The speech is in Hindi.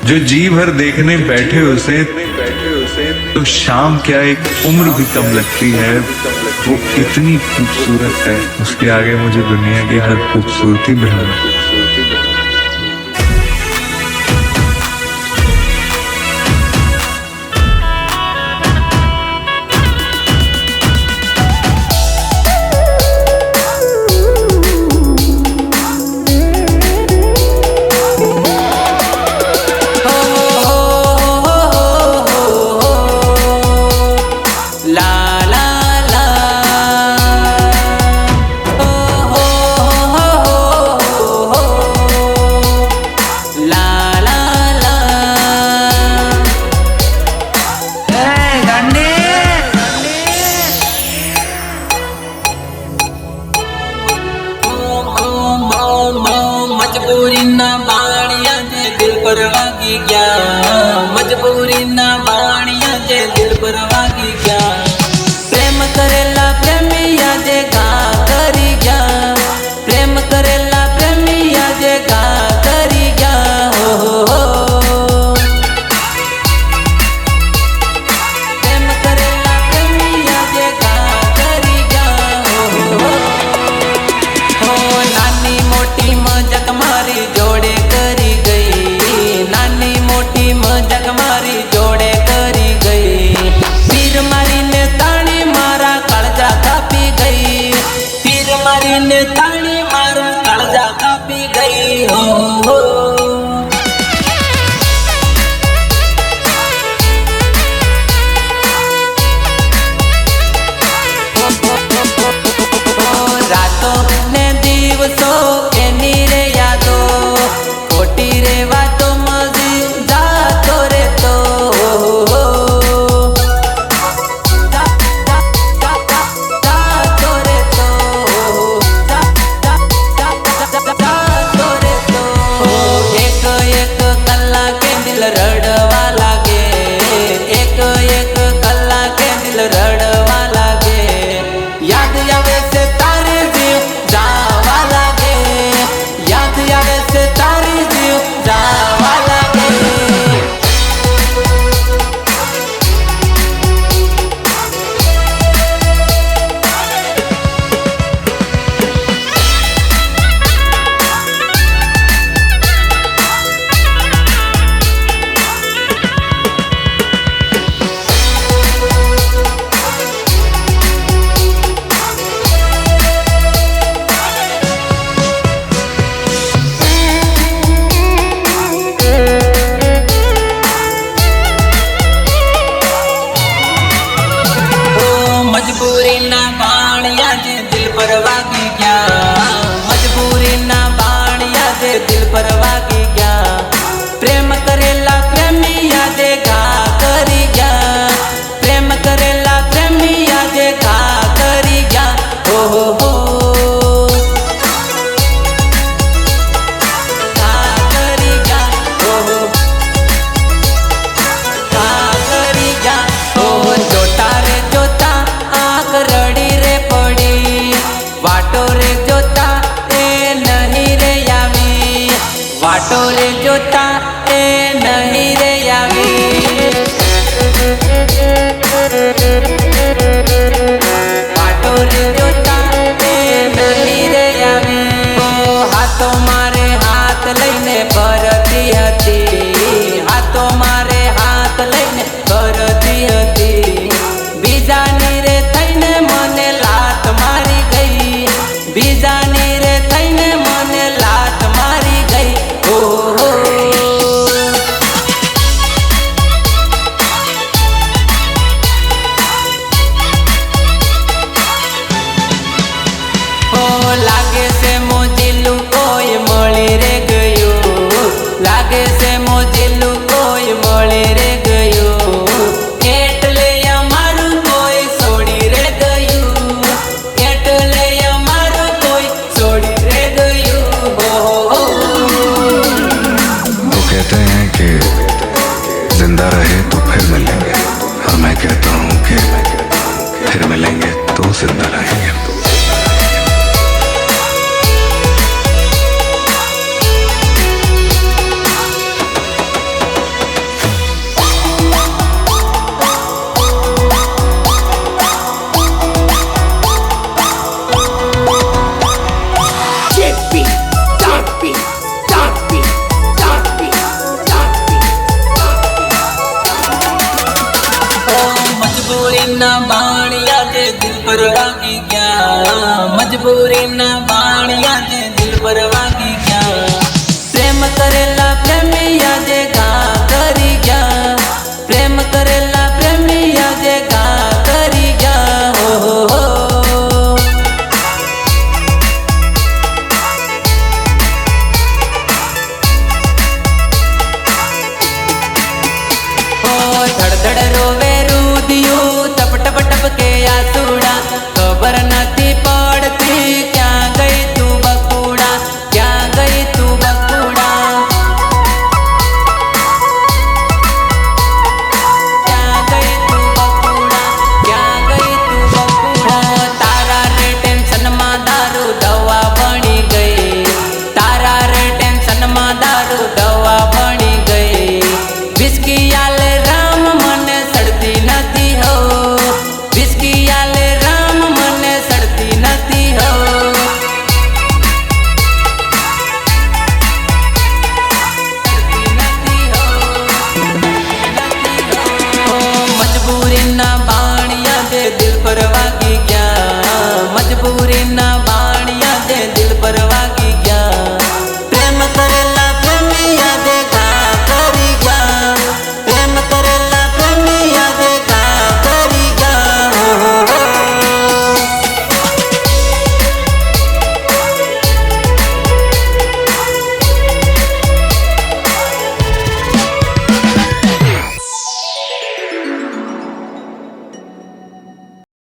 जो जी भर देखने बैठे उसे तो शाम क्या एक उम्र भी कम लगती है। वो इतनी खूबसूरत है, उसके आगे मुझे दुनिया की हर खूबसूरती भ्रम है। मजबूरी ना बाणिया जे दिल पर वागी गया, मजबूरी ना बाणिया जे दिल पर वागी गया। प्रेम करेला प्रेमिया जे गा करी गया, प्रेम करेला प्रेमिया जे गा करी गया। हो प्रेम करेला प्रेमिया जे गा करी गया। हो नानी मोटी मजक मारी जोड़े करी गई, नानी मोटी मजक मारी जोड़े करी गई। तीर मारी ने ताणी मारा काळजा कापी गई, तीर मारी ने ताणी मारा काळजा कापी गई। हो रातो ने दिवसो एनी रे यादो, खोटी रे वातो मजी जातो रे तो। जातो रे तो, जातो रे तो। एक एक कलाके दिल रड़वा लागे, एक एक कलाके दिल रड़वा लागे। याद आवे से तारे जीव जावा लागे, याद आवे से तारे जीव जावा लागे। मजबूरी ना बाणिया जे दिल पर वागी गया, मजबूरी ना बाणिया जे दिल पर वागी गया। प्रेम करेला प्रेमिया जे गा करी गया, प्रेम करेला प्रेमिया जे गा करी गया। हो गा करी गया, हो गा करी गया। हो जोता रे जोता रड़ी रे पड़ी, वाटो रे जोता ए नहीं रे यावी, वाटो रे जोता ए नहीं रे यावी। वाटो रे जोता ए नहीं रे यावी। ओ हाथों मारे हाथ लईने भरती हती, हाथों मारे हाथ लईने भरती हती। बीजानी रे थईने मने लात मारी गई, बीजानी रे थईने मने लात मारी गई। हो लागे से मोजिलू कोई मળી रे गयो, लागे से मोजिलू कोई मળી रे गयो। એટલે અમારું કોઈ છોડી રે ગયું, એટલે અમારું કોઈ ના બાણ યાદે દિલ પર વાગી ગયા. પ્રેમ કરેલા પ્રેમી યાદે